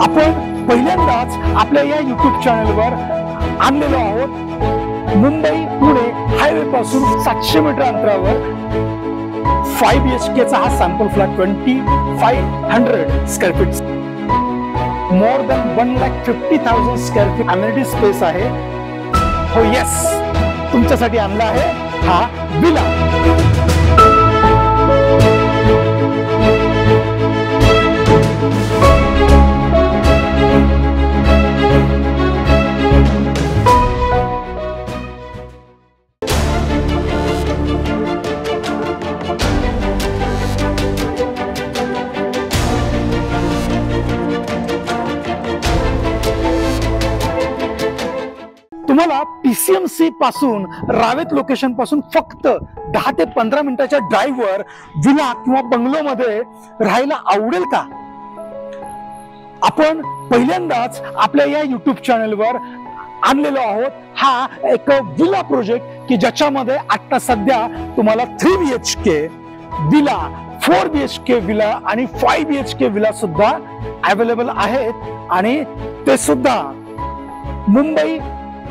आपण पहिल्यांदाच आपल्या या YouTube चॅनलवर आणलेलो आहोत मुंबई पुणे हायवे पासून 700 मीटर अंतरावर 5 BHK चा हा sample flat 2500 square feet, more than 1,50,000 square feet amenity space आहे। हो यस, तुमच्यासाठी आणला आहे हा विला। तुम्हाला PCMC पासून रावेत लोकेशन पासून फक्त 10 ते 15 मिनिटाच्या ड्राईव्हवर विला किंवा बंगलो मध्ये राहायला आवडेल का? आपण पहिल्यांदाच आपल्या या YouTube चॅनलवर आणलेलो आहोत हा एक विला प्रोजेक्ट की ज्याच्यामध्ये आता सध्या तुम्हाला 3 BHK विला, 4 BHK विला आणि 5 BHK विला सुद्धा अवेलेबल आहेत आणि ते सुद्धा मुंबई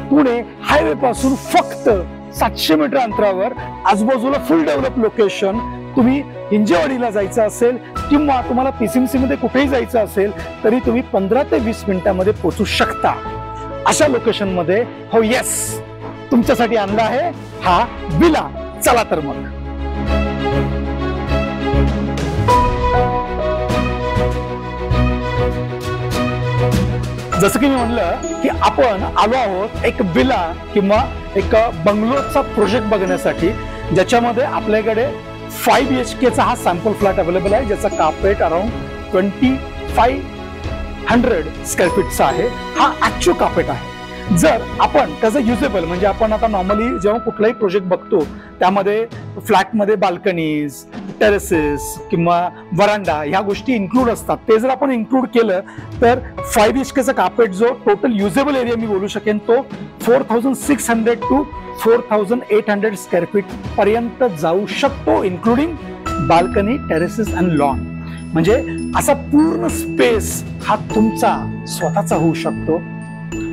पुणे हायवे पासून फक्त 700 मीटर अंतरावर, आजूबाजूला फुल डेव्हलप लोकेशन। तुम्ही हिंजेवाडीला जायचं असेल किंवा तुम्हाला PCMC मध्ये कुठेही जायचं असेल तरी तुम्ही 15 ते 20 मिनिटांमध्ये पोहोचू शकता अशा लोकेशन मध्ये। हो यस, तुमच्यासाठी आणला आहे हा विला। चला तर मग जसं की मी म्हणलं की आपण आलो आहोत एक विला किंवा एक बंगलोचा प्रोजेक्ट बघण्यासाठी, ज्याच्यामध्ये आपल्याकडे 5 BHK चा हा सॅम्पल फ्लॅट अवेलेबल आहे, ज्याचा कार्पेट अराउंड 2500 स्क्वेअर फीटचा आहे। हा ऍक्च्युअल कार्पेट आहे। जर आपण त्याचं युजेबल म्हणजे आपण आता नॉर्मली जेव्हा कुठलाही प्रोजेक्ट बघतो त्यामध्ये फ्लॅटमध्ये बाल्कनीज, टेरेसेस किंवा वरांडा ह्या गोष्टी इन्क्लूड असतात। ते जर आपण इन्क्लूड केलं तर 5 BHK चा कार्पेट जो टोटल युजेबल एरिया मी बोलू शकेन तो 4600 टू 4800 स्क्वेअर फीट पर्यंत जाऊ शकतो, including balcony, terraces and lawn. म्हणजे असा पूर्ण स्पेस हा तुमचा स्वतःचा होऊ शकतो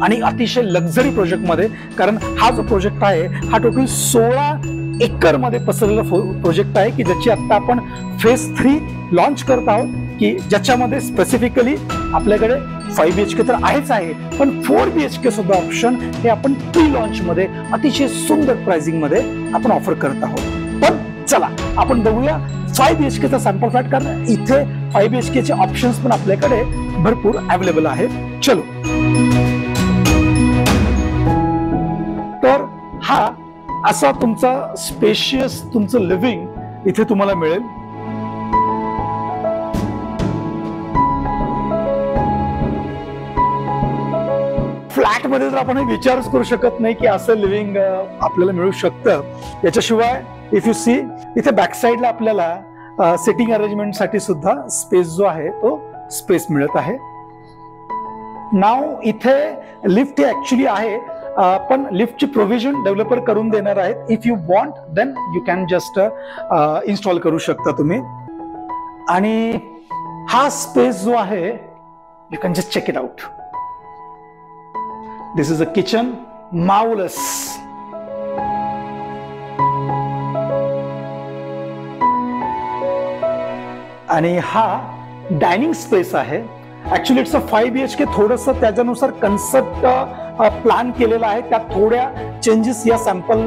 आणि अतिशय लक्झरी प्रोजेक्ट मध्ये, कारण हा जो प्रोजेक्ट आहे हा टोटल 16 एकर मध्ये पसरलेला प्रोजेक्ट आहे की ज्याची आता आपण फेज 3 लॉन्च करत आहोत, की ज्याच्यामध्ये स्पेसिफिकली आपल्याकडे 5 BHK तर आहेच आहे, पण 4 BHK सुद्धा ऑप्शन हे आपण प्री लॉन्च मध्ये अतिशय सुंदर प्राइसिंग मध्ये आपण ऑफर करत आहोत। पण चला आपण बघूया 5 BHK चा सॅम्पल फ्लॅट, कारण इथे 5 BHK चे ऑप्शन्स पण आपल्याकडे भरपूर अवेलेबल आहेत। चलो, तर हा असा तुमचा स्पेशियस तुमचं लिव्हिंग इथे तुम्हाला मिळेल। फ्लॅट मध्ये तर आपण विचारच करू शकत नाही की असं लिव्हिंग आपल्याला मिळू शकतं। याच्याशिवाय इफ यू सी इथे बॅक साइडला आपल्याला सिटिंग अरेंजमेंट साठी सुद्धा स्पेस जो आहे तो स्पेस मिळत आहे। नाव इथे लिफ्ट ऍक्च्युअली आहे, पण लिफ्टची प्रोव्हिजन डेव्हलपर करून देणार आहेत। If you want then you can just install करू शकता तुम्ही। आणि हा स्पेस जो आहे you can just check it out. This is a kitchen, marvellous. आणि हा डायनिंग स्पेस आहे। ऍक्च्युअली इट्स अ 5 BHK, थोडंसं त्याच्यानुसार कन्सेप्ट प्लॅन केलेला आहे, त्यात थोड्या चेंजेस या सॅम्पल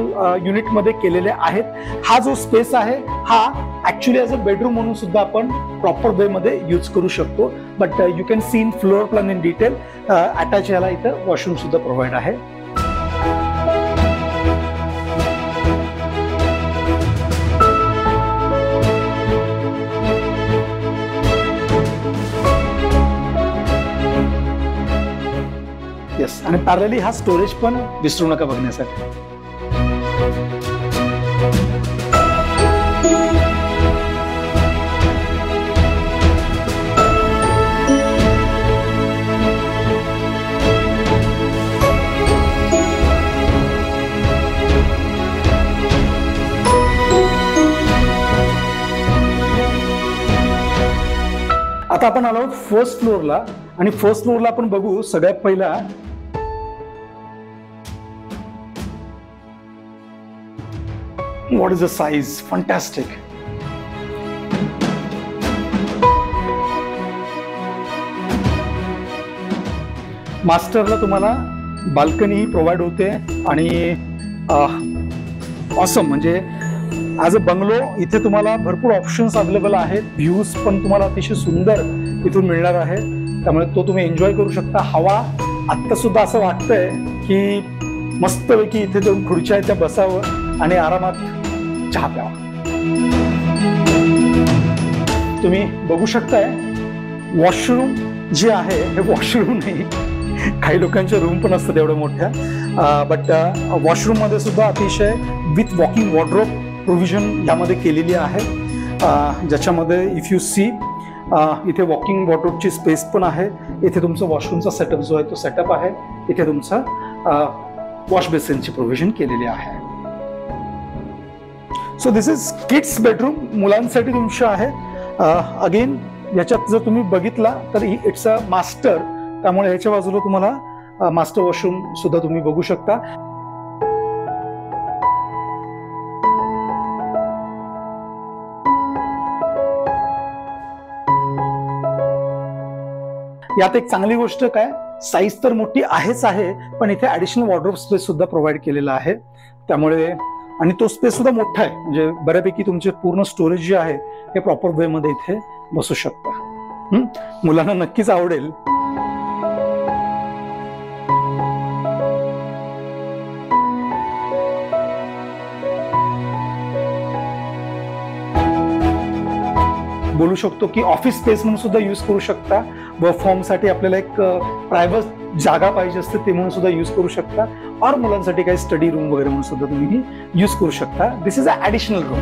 युनिट मध्ये केलेले आहेत। हा जो स्पेस आहे हा ऍक्च्युअली ॲज अ बेडरूम म्हणून सुद्धा आपण प्रॉपर वे मध्ये यूज करू शकतो, but you can see in floor plan in detail. Attach याला इथं वॉशरूम सुद्धा प्रोव्हाइड आहे। येस, आणि पॅरलली हा स्टोरेज पण विसरू नका बघण्यासाठी। आता आपण आलो फर्स्ट फ्लोअरला आणि फर्स्ट फ्लोअरला आपण बघू सगळ्यात पहिला what is the size, fantastic. मास्टरला तुम्हाला बाल्कनी प्रोव्हाइड होते आणि ऑसम म्हणजे ॲज अ बंगलो इथे तुम्हाला भरपूर ऑप्शन्स अवेलेबल आहेत. व्ह्यूज पण तुम्हाला अतिशय सुंदर इथून मिळणार आहे, त्यामुळे तो तुम्ही एन्जॉय करू शकता. हवा आत्ता सुद्धा असं वाटतंय की मस्तपैकी इथे जाऊन खुर्च्या आहेत त्या बसावं आणि आरामात चहा प्यावा. तुम्ही बघू शकताय वॉशरूम जे आहे हे वॉशरूम नाही, काही लोकांच्या रूम पण असतात एवढ्या मोठ्या, बट वॉशरूम मध्ये सुद्धा अतिशय विथ वॉकिंग वॉर्डरोब प्रोव्हिजन यामध्ये केलेली आहे, ज्याच्यामध्ये इफ यू सी इथे वॉकिंग वॉर्डरोबची स्पेस पण आहे. इथे तुमचा वॉशरूमचा सेटअप जो आहे तो सेटअप आहे. इथे तुमचा वॉश बेसिनची प्रोव्हिजन केलेली आहे. So this is kids bedroom, मुलांसाठी तुमचं आहे. अगेन याच्यात जर तुम्ही बघितला तर इट्स अ मास्टर, त्यामुळे ह्याच्या बाजूला तुम्हाला मास्टर वॉशरूम सुद्धा तुम्ही बघू शकता. यात एक चांगली गोष्ट काय, साईज तर मोठी आहेच आहे, पण इथे ऍडिशनल वॉर्डरोब स्पेस सुद्धा प्रोव्हाइड केलेला आहे. त्यामुळे आणि तो स्पेस सुद्धा मोठा आहे, म्हणजे बऱ्यापैकी तुमचे पूर्ण स्टोरेज जे आहे हे प्रॉपर वे मध्ये इथे बसू शकता. मुलांना नक्कीच आवडेल. बोलू शकतो की ऑफिस स्पेस म्हणून सुद्धा यूज करू शकता. वर्क फ्रॉम साठी आपल्याला एक प्रायव्हेट जागा पाहिजे असते ते म्हणून सुद्धा यूज करू शकता, और मुलांसाठी काही स्टडी रूम वगैरे म्हणून सुद्धा तुम्ही यूज करू शकता. This is a additional room.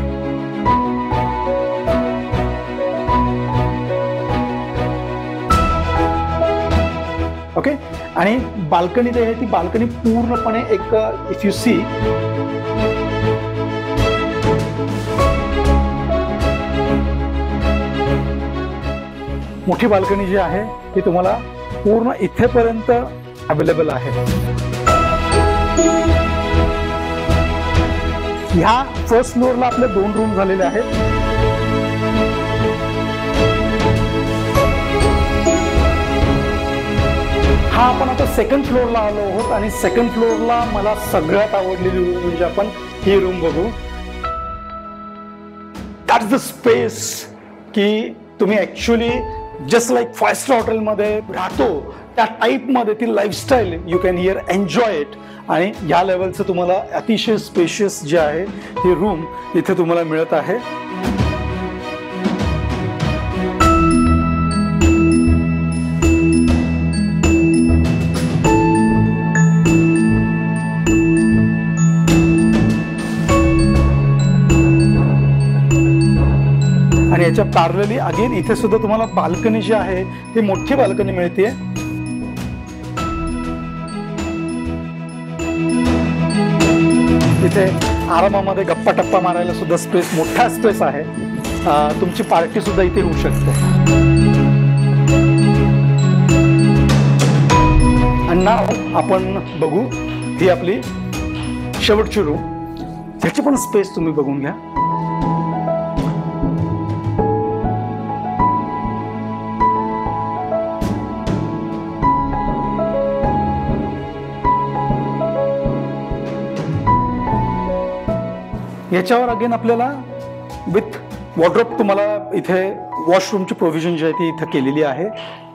Okay, आणि बाल्कनी जी आहे ती बाल्कनी पूर्णपणे एक इफ यू सी मोठी बाल्कनी जी आहे ती तुम्हाला पूर्ण इथेपर्यंत अवेलेबल आहे. ह्या फर्स्ट फ्लोअरला आपले 2 रूम झालेले आहेत. हा आपण आता सेकंड फ्लोअरला आलो आहोत आणि सेकंड फ्लोअरला मला सगळ्यात आवडलेली रूम म्हणजे आपण ही रूम बघू. दॅट्स द स्पेस की तुम्ही ऍक्च्युअली जस्ट लाईक 5 स्टार हॉटेलमध्ये राहतो त्या टाईपमध्ये ती lifestyle you can hear enjoy it. आणि या लेवलचं तुम्हाला अतिशय स्पेशियस जे आहे हे रूम इथे तुम्हाला मिळत आहे. आणि याच्या पॅरलली अगेन इथे सुद्धा तुम्हाला बाल्कनी जी आहे ती मोठी बाल्कनी मिळते. इथे आरामामध्ये गप्पा टप्पा मारायला सुद्धा स्पेस, मोठा स्पेस आहे. तुमची पार्टी सुद्धा इथे होऊ शकते. आणि नाव आपण बघू ही आपली शेवटची रूम. ह्याची पण स्पेस तुम्ही बघून घ्या. याच्यावर अगेन आपल्याला विथ वॉर्डरोब तुम्हाला इथे वॉशरूमची प्रोव्हिजन जी आहे ती इथे केलेली आहे.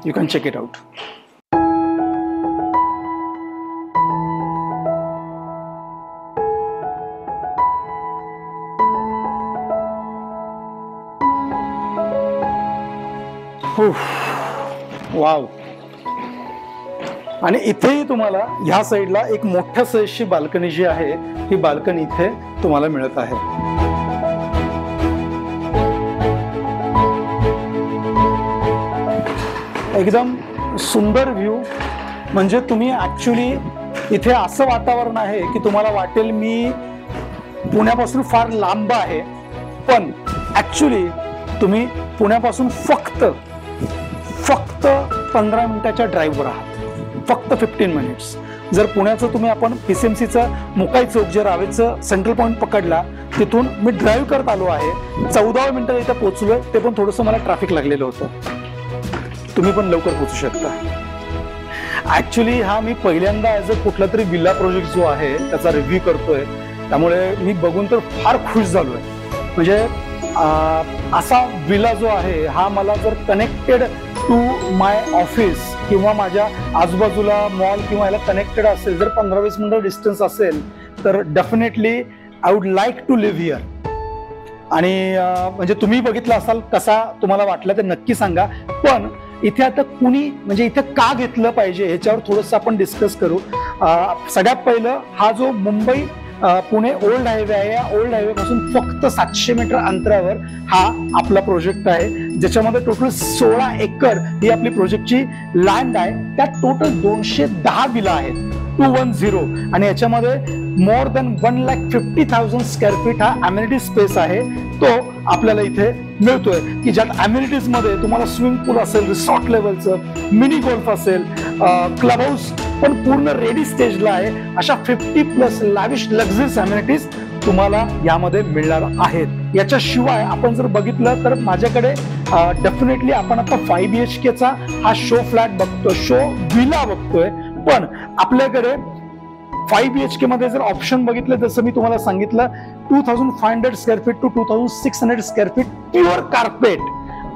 You can check it out. Wow. आणि इथेही तुम्हाला ह्या साईडला एक मोठ्या साईजची बाल्कनी जी आहे ही बाल्कनी इथे तुम्हाला मिळत आहे. एकदम सुंदर व्ह्यू. म्हणजे तुम्ही ऍक्च्युली इथे असं वातावरण आहे की तुम्हाला वाटेल मी पुण्यापासून फार लांब आहे, पण ऍक्च्युली तुम्ही पुण्यापासून फक्त 15 मिनिटाच्या ड्राईव्हवर आहात, फक्त 15 मिनिट्स. जर पुण्याचं तुम्ही आपण PCMCचं मुकाई चौक जे रावेचं सेंट्रल पॉईंट पकडला, तिथून मी ड्राईव्ह करत आलो आहे, 14 मिनिटं इथे पोहोचलोय. ते पण थोडंसं मला ट्रॅफिक लागलेलं होतं. तुम्ही पण लवकर पोहोचू शकता. ऍक्च्युली हा मी पहिल्यांदा ॲज अ कुठला तरी विला प्रोजेक्ट जो आहे त्याचा रिव्ह्यू करतोय, त्यामुळे मी बघून तर फार खुश झालोय. म्हणजे असा विला जो आहे हा मला जर कनेक्टेड टू माय ऑफिस किंवा माझ्या आजूबाजूला मॉल किंवा याला कनेक्टेड असेल, जर 15-20 मिनिटं डिस्टन्स असेल, तर definitely I would like to live here. आणि म्हणजे तुम्ही बघितला असाल, कसा तुम्हाला वाटला ते नक्की सांगा. पण इथे आता कुणी म्हणजे इथे का घेतलं पाहिजे ह्याच्यावर थोडंसं आपण डिस्कस करू. सगळ्यात पहिलं, हा जो मुंबई पुणे ओल्ड हायवे आहे, या ओल्ड हायवे पासून फक्त 700 मीटर अंतरावर हा आपला प्रोजेक्ट आहे, ज्याच्यामध्ये टोटल 16 एकर ही आपली प्रोजेक्टची लँड आहे. त्यात टोटल 210 विला आहेत, 210. आणि याच्यामध्ये मोर दॅन 1,50,000 स्क्वेअर फीट हा अम्युनिटी स्पेस आहे, तो आपल्याला इथे मिळतोय. की ज्यात अम्युनिटीज मध्ये तुम्हाला स्विमिंग पूल असेल, रिसॉर्ट लेवलचं, मिनी गोल्फ असेल, क्लब हाऊस पण पूर्ण रेडी स्टेजला आहे. अशा 50+ लॅविश लक्झरीज अम्युनिटीज तुम्हाला यामध्ये मिळणार आहेत. याच्याशिवाय आपण जर बघितलं तर माझ्याकडे डेफिनेटली आपण आता 5 BHKचा हा शो फ्लॅट बघतोय, शो विला बघतोय. पण आपल्याकडे 5 BHK मध्ये जर ऑप्शन बघितलं, जसं मी तुम्हाला सांगितलं, 2,500 square feet to 2,600 square feet pure carpet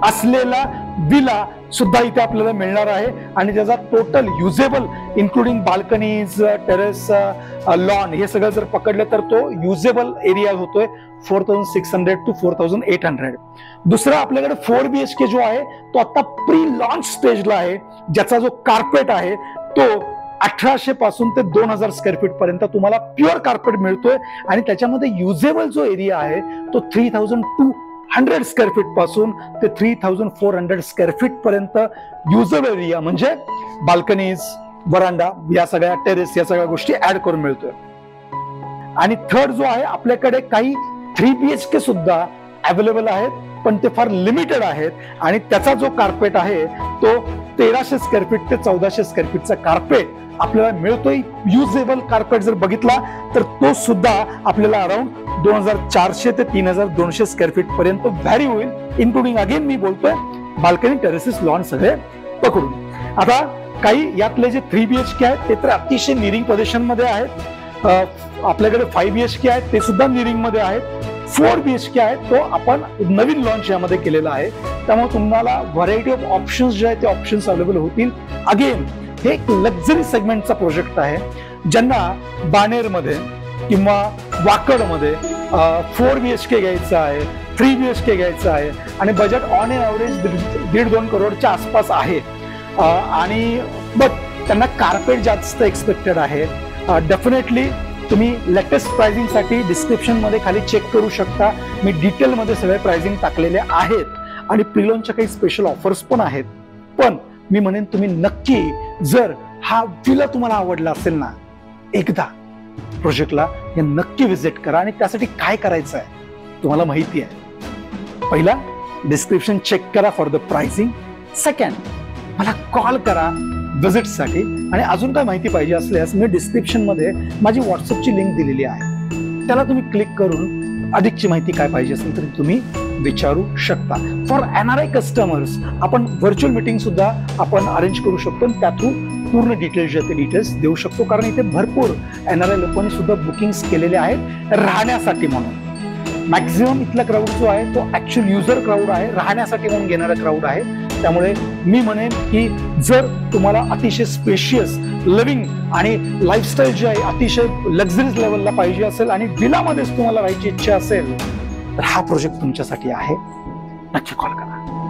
असलेला विला सुद्धा इथे आपल्याला मिळणार आहे. आणि त्याचा total usable including balconies, terrace, lawn हे सगळं जर पकडलं तर तो युजेबल एरिया होतोय 4,600 टू 4,800. दुसरा आपल्याकडे 4 BHK जो आहे तो आता प्री लॉन्च स्टेजला आहे, ज्याचा जो कार्पेट आहे तो 1800 पासून ते 2000 स्क्वेअर फीट पर्यंत तुम्हाला प्युअर कार्पेट मिळतोय. आणि त्याच्यामध्ये युजेबल जो एरिया आहे तो 3,200 स्क्वेअर फीट पासून ते 3,400 स्क्वेअर फीट पर्यंत युजेबल एरिया, म्हणजे बाल्कनीज, वरांडा, या सगळ्या टेरेस, या सगळ्या गोष्टी ऍड करून मिळतोय. आणि थर्ड जो आहे, आपल्याकडे काही 3 BHK सुद्धा अवेलेबल आहेत, पण ते फार लिमिटेड आहेत. आणि त्याचा जो कार्पेट आहे तो 1300 स्क्वेअर फीट ते 1400 स्क्वेअर फीटचा कार्पेट आपल्याला मिळतोय. युजेबल कार्पेट जर बघितला तर तो सुद्धा आपल्याला अराउंड 2,400 ते 3,200 स्क्वेअर फीट पर्यंत व्हॅरी होईल, इन्क्लुडिंग अगेन मी बोलतोय बाल्कनी, टेरेसेस, लॉन सगळे पकडून. आता काही यातले जे 3 BHK आहेत ते तर अतिशय निरिंग पोझिशन मध्ये आहेत. आपल्याकडे 5 BHK आहेत ते सुद्धा निरिंग मध्ये आहेत. 4 BHK आहे तो आपण नवीन लॉन्च यामध्ये केलेला आहे, त्यामुळे तुम्हाला व्हरायटी ऑफ ऑप्शन्स जे आहेत ते ऑप्शन्स अवेलेबल होतील. अगेन हे एक लक्झरी सेगमेंटचा प्रोजेक्ट आहे. ज्यांना बाणेरमध्ये किंवा वाकडमध्ये 4 BHK घ्यायचं आहे, 3 BHK घ्यायचं आहे आणि बजेट ऑन एन ॲव्हरेज 1.5-2 करोडच्या आसपास आहे, आणि बट त्यांना कार्पेट जास्त एक्सपेक्टेड आहे, डेफिनेटली तुम्ही लेटेस्ट प्राइसिंग साठी डिस्क्रिप्शन मध्ये खाली चेक करू शकता. मी डिटेल मध्ये सगळे प्राइसिंग टाकलेले आहेत आणि प्रीलॉन्चच्या काही स्पेशल ऑफर्स पण आहेत. पण मी म्हणेन तुम्ही नक्की, जर हा विला तुम्हाला आवडला असेल ना, एकदा प्रोजेक्टला हे नक्की व्हिजिट करा. आणि त्यासाठी काय करायचं आहे तुम्हाला माहिती आहे. पहिला, डिस्क्रिप्शन चेक करा फॉर द प्राइसिंग. सेकंड, मला कॉल करा व्हिजिटसाठी. आणि अजून काय माहिती पाहिजे असल्यास मी डिस्क्रिप्शन मध्ये माझी व्हॉट्सअपची लिंक दिलेली आहे, त्याला तुम्ही क्लिक करून अधिकची माहिती काय पाहिजे असेल तरी तुम्ही विचारू शकता. फॉर NRI कस्टमर्स आपण व्हर्च्युअल मीटिंग सुद्धा आपण अरेंज करू शकतो, त्या थ्रू पूर्ण डिटेल्स जे ते डिटेल्स देऊ शकतो. कारण इथे भरपूर NRI लोकांनी सुद्धा बुकिंग्स केलेले आहेत राहण्यासाठी म्हणून. मॅक्झिमम इथला क्राऊड जो आहे तो ऍक्च्युअल युजर क्राऊड आहे, राहण्यासाठी म्हणून घेणारा क्राऊड आहे. त्यामुळे मी म्हणेन की जर तुम्हाला अतिशय स्पेशियस लिव्हिंग आणि लाईफस्टाईल जी आहे अतिशय लक्झरीज लेवलला पाहिजे असेल आणि विलामध्येच तुम्हाला राहायची इच्छा असेल तर हा प्रोजेक्ट तुमच्यासाठी आहे. नक्की कॉल करा.